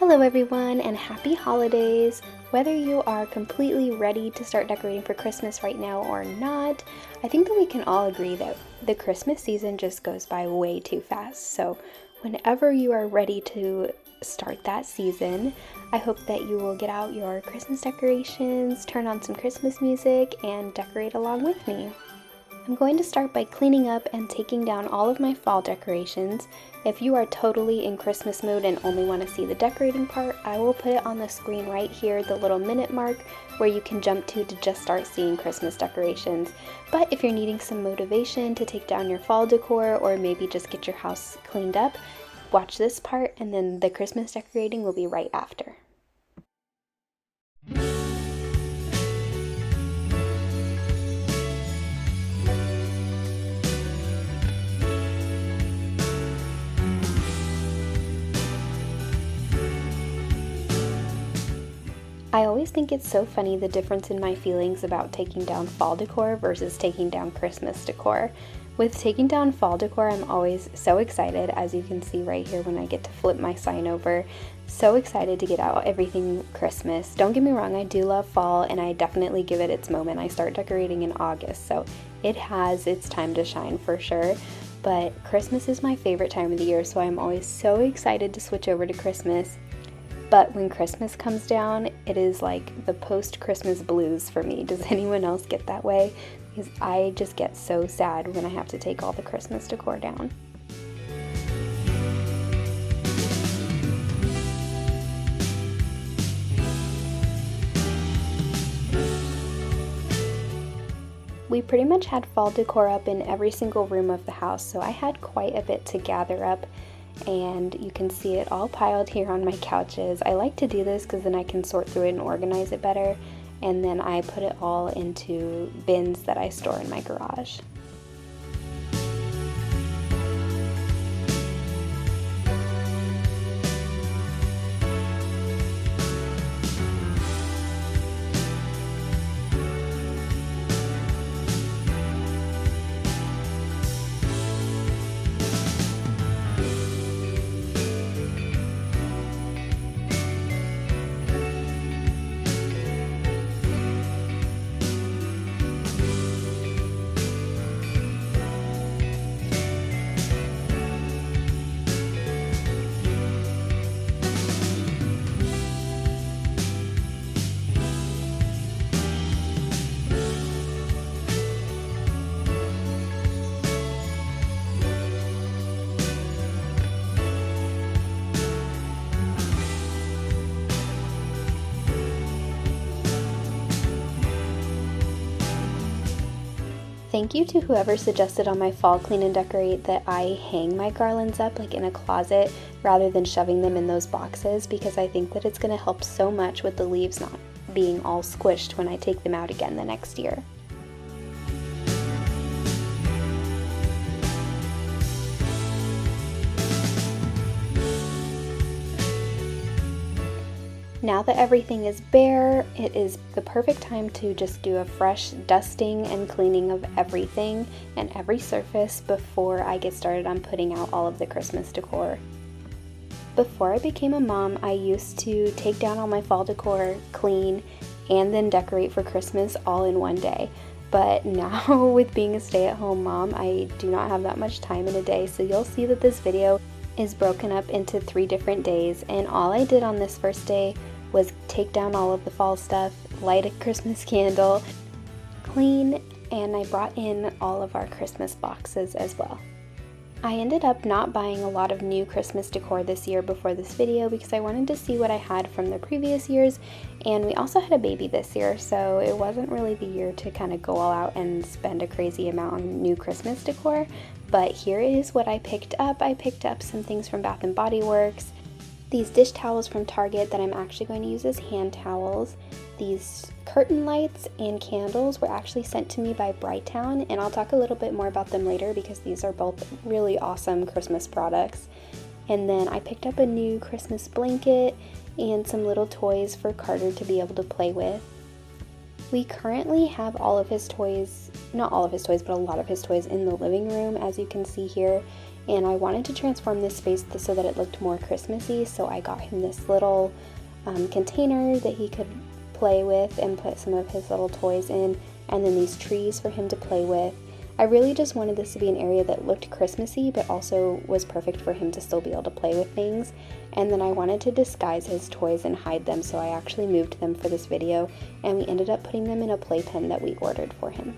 Hello everyone and happy holidays! Whether you are completely ready to start decorating for Christmas right now or not, I think that we can all agree that the Christmas season just goes by way too fast. So whenever you are ready to start that season, I hope that you will get out your Christmas decorations, turn on some Christmas music, and decorate along with me. I'm going to start by cleaning up and taking down all of my fall decorations. If you are totally in Christmas mood and only want to see the decorating part, I will put it on the screen right here, the little minute mark where you can jump to just start seeing Christmas decorations. But if you're needing some motivation to take down your fall decor or maybe just get your house cleaned up, watch this part and then the Christmas decorating will be right after. I always think it's so funny the difference in my feelings about taking down fall decor versus taking down Christmas decor. With taking down fall decor, I'm always so excited, as you can see right here when I get to flip my sign over. So excited to get out everything Christmas. Don't get me wrong, I do love fall and I definitely give it its moment. I start decorating in August, so it has its time to shine for sure. But Christmas is my favorite time of the year, so I'm always so excited to switch over to Christmas. But when Christmas comes down, it is like the post-Christmas blues for me. Does anyone else get that way? Because I just get so sad when I have to take all the Christmas decor down. We pretty much had fall decor up in every single room of the house, so I had quite a bit to gather up. And you can see it all piled here on my couches. I like to do this because then I can sort through it and organize it better, and then I put it all into bins that I store in my garage. Thank you to whoever suggested on my fall clean and decorate that I hang my garlands up like in a closet rather than shoving them in those boxes, because I think that it's going to help so much with the leaves not being all squished when I take them out again the next year. Now that everything is bare, it is the perfect time to just do a fresh dusting and cleaning of everything and every surface before I get started on putting out all of the Christmas decor. Before I became a mom, I used to take down all my fall decor, clean, and then decorate for Christmas all in one day. But now with being a stay-at-home mom, I do not have that much time in a day, so you'll see that this video is broken up into 3 different days, and all I did on this first day was take down all of the fall stuff, light a Christmas candle, clean, and I brought in all of our Christmas boxes as well. I ended up not buying a lot of new Christmas decor this year before this video because I wanted to see what I had from the previous years, and we also had a baby this year, so it wasn't really the year to kind of go all out and spend a crazy amount on new Christmas decor. But here is what I picked up. I picked up some things from Bath & Body Works, these dish towels from Target that I'm actually going to use as hand towels. These curtain lights and candles were actually sent to me by Brightown, and I'll talk a little bit more about them later because these are both really awesome Christmas products. And then I picked up a new Christmas blanket and some little toys for Carter to be able to play with. We currently have all of his toys, not all of his toys, but a lot of his toys in the living room, as you can see here. and I wanted to transform this space so that it looked more Christmassy, so I got him this little container that he could play with and put some of his little toys in, and then these trees for him to play with. I really just wanted this to be an area that looked Christmassy but also was perfect for him to still be able to play with things. And then I wanted to disguise his toys and hide them, so I actually moved them for this video, and we ended up putting them in a playpen that we ordered for him.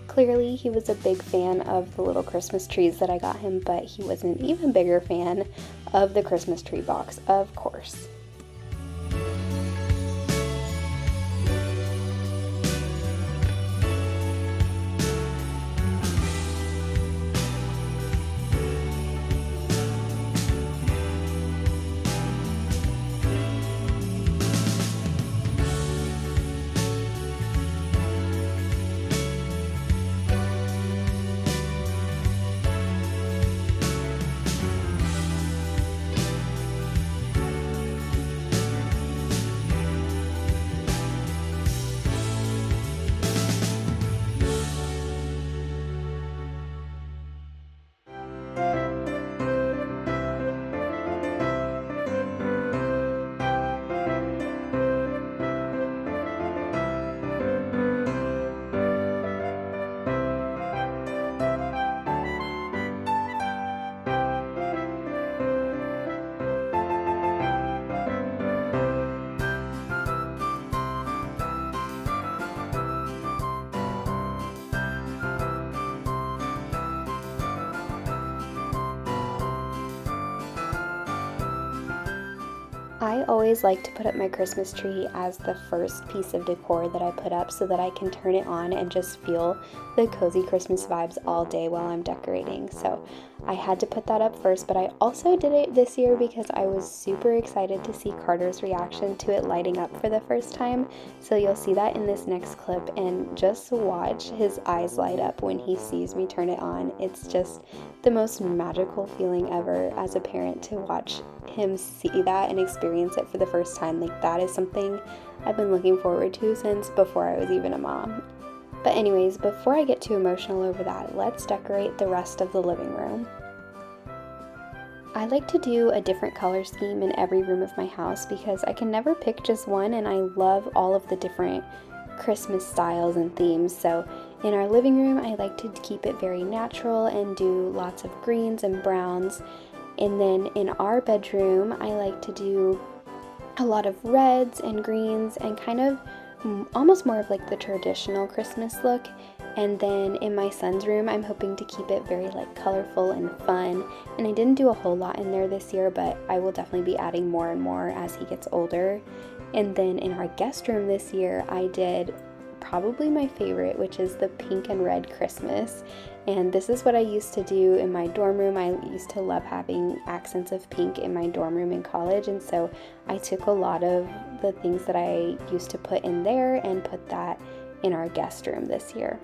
Clearly he was a big fan of the little Christmas trees that I got him, but he was an even bigger fan of the Christmas tree box, of course. I always like to put up my Christmas tree as the first piece of decor that I put up so that I can turn it on and just feel the cozy Christmas vibes all day while I'm decorating. So I had to put that up first, but I also did it this year because I was super excited to see Carter's reaction to it lighting up for the first time. So you'll see that in this next clip, and just watch his eyes light up when he sees me turn it on. It's just the most magical feeling ever as a parent to watch him see that and experience it for the first time. Like, that is something I've been looking forward to since before I was even a mom. But anyways, before I get too emotional over that, let's decorate the rest of the living room. I like to do a different color scheme in every room of my house because I can never pick just one, and I love all of the different Christmas styles and themes. So in our living room, I like to keep it very natural and do lots of greens and browns. And then in our bedroom, I like to do a lot of reds and greens and kind of almost more of like the traditional Christmas look. And then in my son's room, I'm hoping to keep it very like colorful and fun. And I didn't do a whole lot in there this year, but I will definitely be adding more and more as he gets older. And then in our guest room this year, I did probably my favorite, which is the pink and red Christmas. And this is what I used to do in my dorm room. I used to love having accents of pink in my dorm room in college, and so I took a lot of the things that I used to put in there and put that in our guest room this year.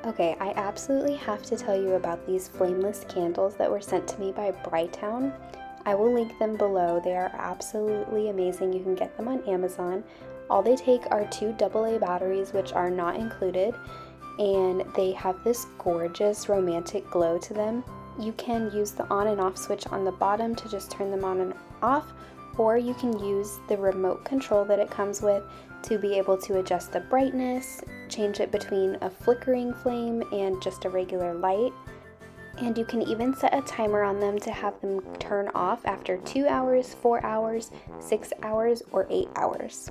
Okay, I absolutely have to tell you about these flameless candles that were sent to me by Brightown. I will link them below. They are absolutely amazing. You can get them on Amazon. All they take are 2 AA batteries, which are not included, and they have this gorgeous romantic glow to them. You can use the on and off switch on the bottom to just turn them on and off, or you can use the remote control that it comes with to be able to adjust the brightness, change it between a flickering flame and just a regular light. And you can even set a timer on them to have them turn off after 2 hours, 4 hours, 6 hours, or 8 hours.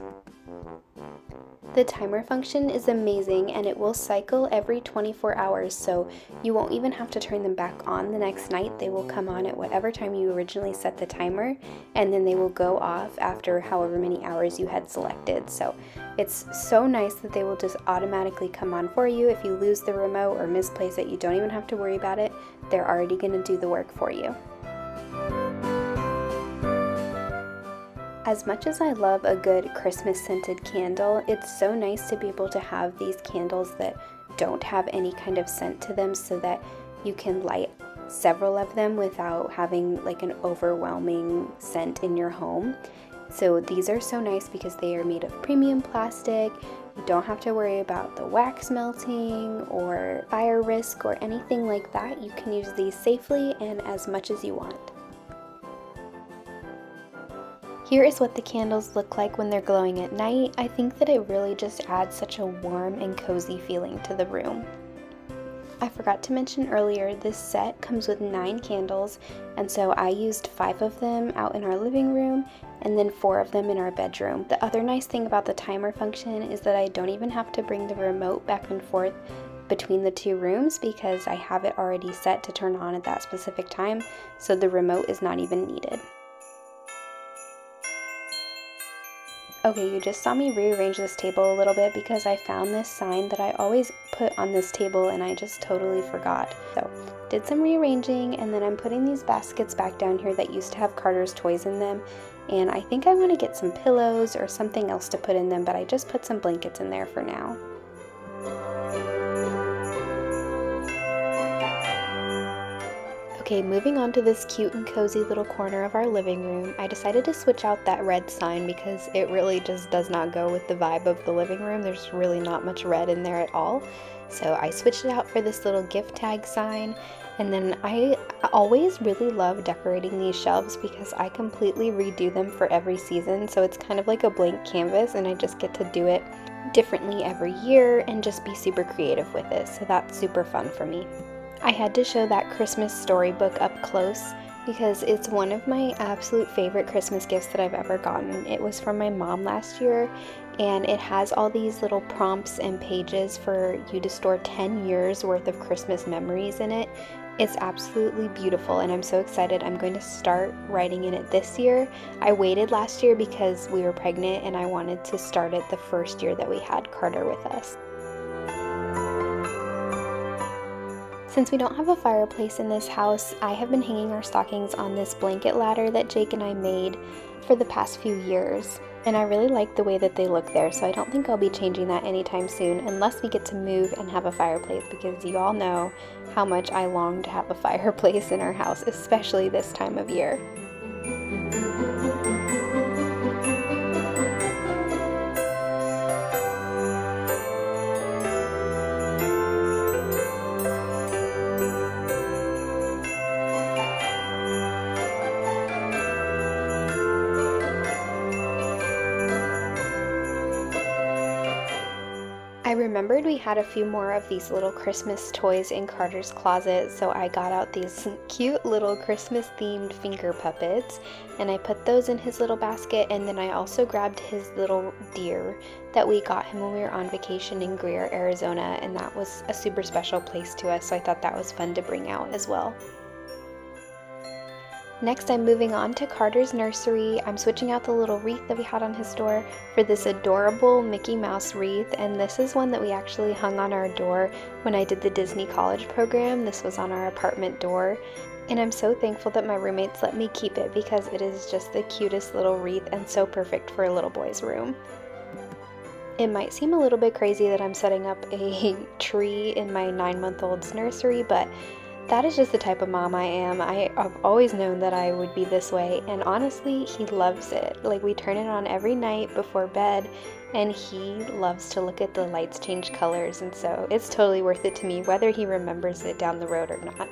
The timer function is amazing, and it will cycle every 24 hours, so you won't even have to turn them back on the next night. They will come on at whatever time you originally set the timer, and then they will go off after however many hours you had selected. So it's so nice that they will just automatically come on for you. If you lose the remote or misplace it, you don't even have to worry about it. They're already going to do the work for you. As much as I love a good Christmas scented candle, it's so nice to be able to have these candles that don't have any kind of scent to them so that you can light several of them without having like an overwhelming scent in your home. So these are so nice because they are made of premium plastic. You don't have to worry about the wax melting or fire risk or anything like that. You can use these safely and as much as you want. Here is what the candles look like when they're glowing at night. I think that it really just adds such a warm and cozy feeling to the room. I forgot to mention earlier, this set comes with 9 candles, and so I used 5 of them out in our living room and then 4 of them in our bedroom. The other nice thing about the timer function is that I don't even have to bring the remote back and forth between the 2 rooms because I have it already set to turn on at that specific time, so the remote is not even needed. Okay, you just saw me rearrange this table a little bit because I found this sign that I always put on this table and I just totally forgot. So, did some rearranging, and then I'm putting these baskets back down here that used to have Carter's toys in them, and I think I want to get some pillows or something else to put in them, but I just put some blankets in there for now. Okay, moving on to this cute and cozy little corner of our living room, I decided to switch out that red sign because it really just does not go with the vibe of the living room. There's really not much red in there at all. So I switched it out for this little gift tag sign, and then I always really love decorating these shelves because I completely redo them for every season, so it's kind of like a blank canvas and I just get to do it differently every year and just be super creative with it, so that's super fun for me. I had to show that Christmas storybook up close because it's one of my absolute favorite Christmas gifts that I've ever gotten. It was from my mom last year, and it has all these little prompts and pages for you to store 10 years worth of Christmas memories in it. It's absolutely beautiful, and I'm so excited. I'm going to start writing in it this year. I waited last year because we were pregnant and I wanted to start it the first year that we had Carter with us. Since we don't have a fireplace in this house, I have been hanging our stockings on this blanket ladder that Jake and I made for the past few years. And I really like the way that they look there, so I don't think I'll be changing that anytime soon unless we get to move and have a fireplace, because you all know how much I long to have a fireplace in our house, especially this time of year. I remembered we had a few more of these little Christmas toys in Carter's closet, so I got out these cute little Christmas themed finger puppets and I put those in his little basket, and then I also grabbed his little deer that we got him when we were on vacation in Greer, Arizona, and that was a super special place to us, so I thought that was fun to bring out as well. Next, I'm moving on to Carter's nursery. I'm switching out the little wreath that we had on his door for this adorable Mickey Mouse wreath, and this is one that we actually hung on our door when I did the Disney College program. This was on our apartment door, and I'm so thankful that my roommates let me keep it because it is just the cutest little wreath and so perfect for a little boy's room. It might seem a little bit crazy that I'm setting up a tree in my 9-month-old's nursery, but that is just the type of mom I am. I've always known that I would be this way, and honestly, he loves it. Like, we turn it on every night before bed, and he loves to look at the lights change colors, and so it's totally worth it to me, whether he remembers it down the road or not.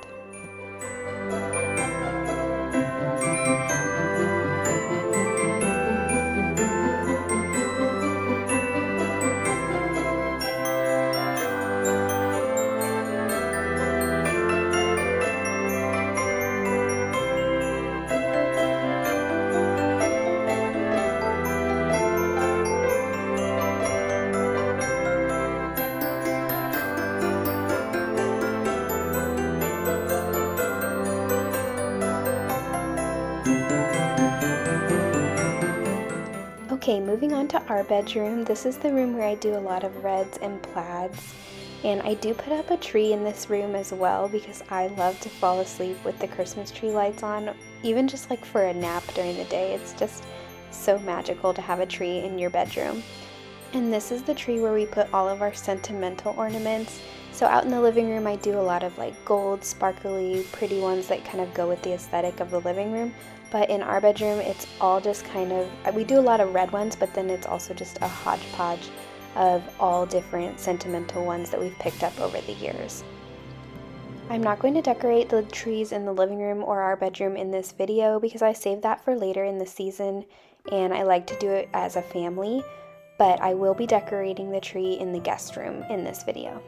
Okay, moving on to our bedroom. This is the room where I do a lot of reds and plaids, and I do put up a tree in this room as well because I love to fall asleep with the Christmas tree lights on, even just like for a nap during the day. It's just so magical to have a tree in your bedroom. And this is the tree where we put all of our sentimental ornaments. So out in the living room, I do a lot of like gold, sparkly, pretty ones that kind of go with the aesthetic of the living room. But in our bedroom, it's all just kind of, we do a lot of red ones, but then it's also just a hodgepodge of all different sentimental ones that we've picked up over the years. I'm not going to decorate the trees in the living room or our bedroom in this video because I saved that for later in the season and I like to do it as a family, but I will be decorating the tree in the guest room in this video.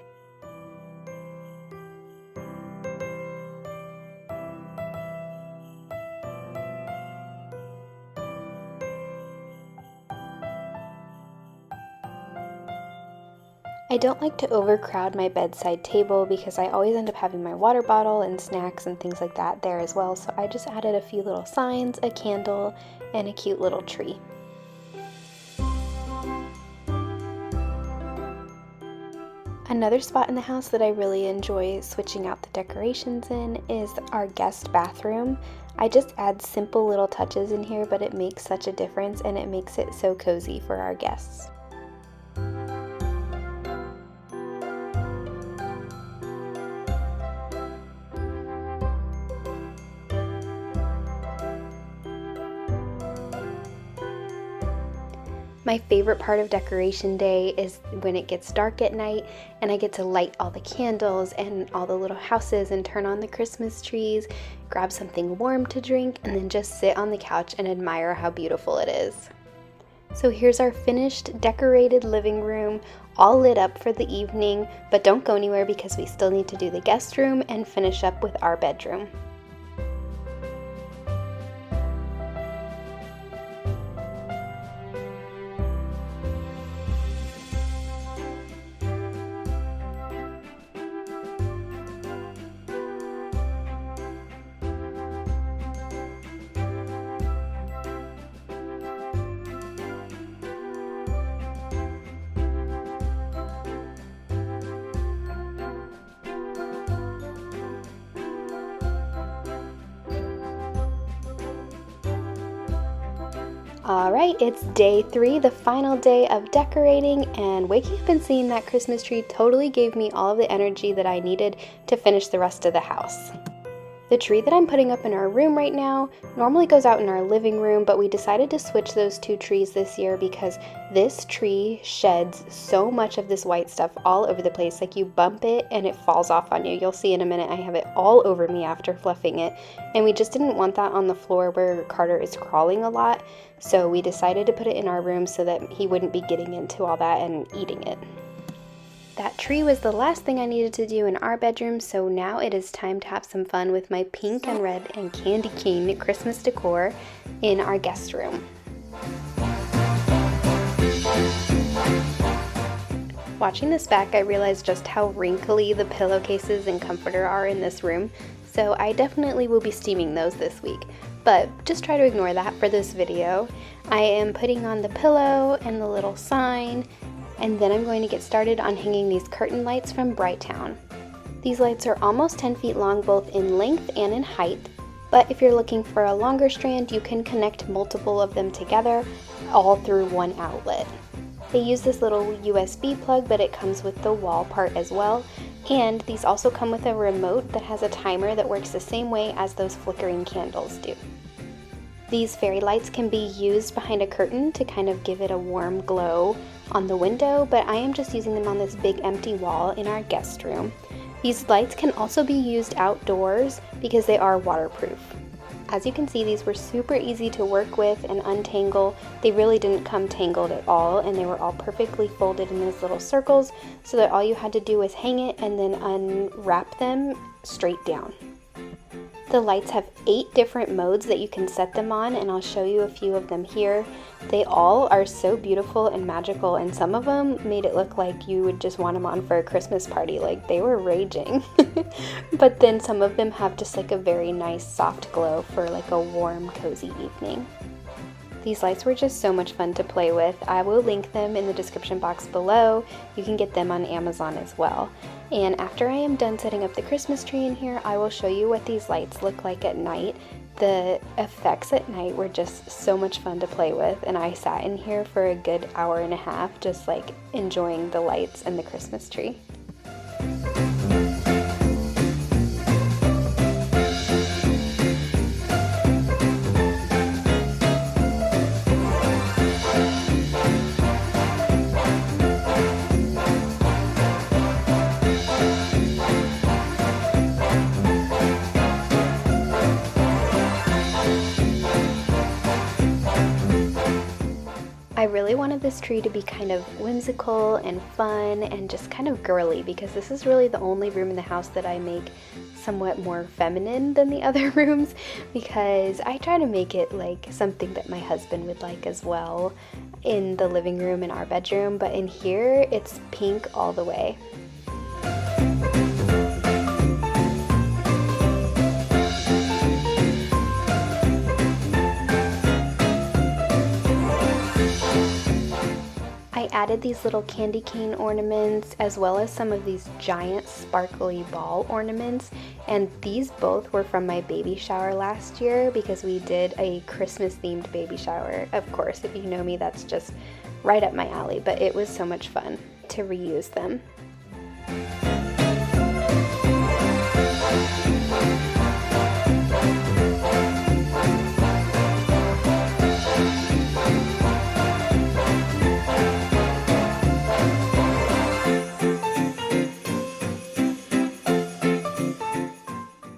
I don't like to overcrowd my bedside table because I always end up having my water bottle and snacks and things like that there as well, so I just added a few little signs, a candle, and a cute little tree. Another spot in the house that I really enjoy switching out the decorations in is our guest bathroom. I just add simple little touches in here, but it makes such a difference and it makes it so cozy for our guests. My favorite part of decoration day is when it gets dark at night and I get to light all the candles and all the little houses and turn on the Christmas trees, grab something warm to drink, and then just sit on the couch and admire how beautiful it is. So here's our finished decorated living room, all lit up for the evening, but don't go anywhere because we still need to do the guest room and finish up with our bedroom. Alright, it's day 3, the final day of decorating, and waking up and seeing that Christmas tree totally gave me all of the energy that I needed to finish the rest of the house. The tree that I'm putting up in our room right now normally goes out in our living room, but we decided to switch those two trees this year because this tree sheds so much of this white stuff all over the place. Like, you bump it and it falls off on you. You'll see in a minute I have it all over me after fluffing it, and we just didn't want that on the floor where Carter is crawling a lot, so we decided to put it in our room so that he wouldn't be getting into all that and eating it. That tree was the last thing I needed to do in our bedroom, so now it is time to have some fun with my pink and red and candy cane Christmas decor in our guest room. Watching this back, I realized just how wrinkly the pillowcases and comforter are in this room, so I definitely will be steaming those this week, but just try to ignore that for this video. I am putting on the pillow and the little sign, and then I'm going to get started on hanging these curtain lights from Brightown. These lights are almost 10 feet long both in length and in height, but if you're looking for a longer strand, you can connect multiple of them together, all through one outlet. They use this little USB plug, but it comes with the wall part as well, and these also come with a remote that has a timer that works the same way as those flickering candles do. These fairy lights can be used behind a curtain to kind of give it a warm glow on the window, but I am just using them on this big empty wall in our guest room. These lights can also be used outdoors because they are waterproof. As you can see, these were super easy to work with and untangle. They really didn't come tangled at all, and they were all perfectly folded in these little circles so that all you had to do was hang it and then unwrap them straight down. The lights have 8 different modes that you can set them on, and I'll show you a few of them here. They all are so beautiful and magical, and some of them made it look like you would just want them on for a Christmas party, like they were raging. But then some of them have just like a very nice soft glow for like a warm, cozy evening. These lights were just so much fun to play with. I will link them in the description box below. You can get them on Amazon as well. And after I am done setting up the Christmas tree in here, I will show you what these lights look like at night. The effects at night were just so much fun to play with, and I sat in here for a good hour and a half just like enjoying the lights and the Christmas tree. I really wanted this tree to be kind of whimsical and fun and just kind of girly, because this is really the only room in the house that I make somewhat more feminine than the other rooms, because I try to make it like something that my husband would like as well in the living room and our bedroom, but in here it's pink all the way. I added these little candy cane ornaments as well as some of these giant sparkly ball ornaments, and these both were from my baby shower last year because we did a Christmas themed baby shower. Of course, if you know me, that's just right up my alley, but it was so much fun to reuse them.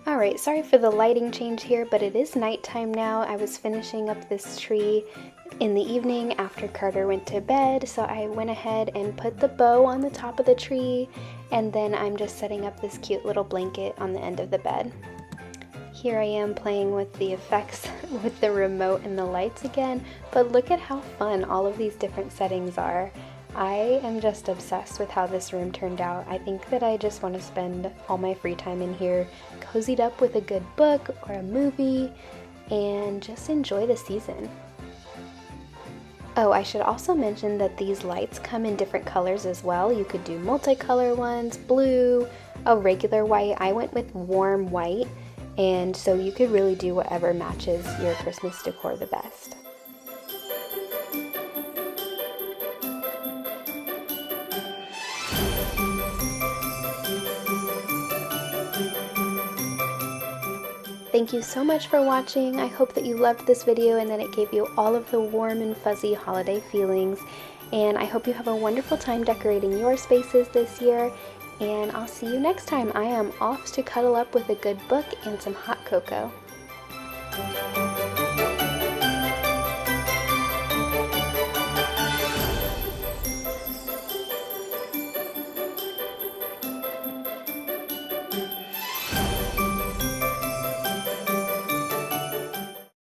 Alright, sorry for the lighting change here, but it is nighttime now. I was finishing up this tree in the evening after Carter went to bed, so I went ahead and put the bow on the top of the tree, and then I'm just setting up this cute little blanket on the end of the bed. Here I am playing with the effects with the remote and the lights again, but look at how fun all of these different settings are. I am just obsessed with how this room turned out. I think that I just want to spend all my free time in here cozied up with a good book or a movie and just enjoy the season. Oh, I should also mention that these lights come in different colors as well. You could do multicolor ones, blue, a regular white. I went with warm white, and so you could really do whatever matches your Christmas decor the best. Thank you so much for watching. I hope that you loved this video and that it gave you all of the warm and fuzzy holiday feelings. And I hope you have a wonderful time decorating your spaces this year. And I'll see you next time. I am off to cuddle up with a good book and some hot cocoa.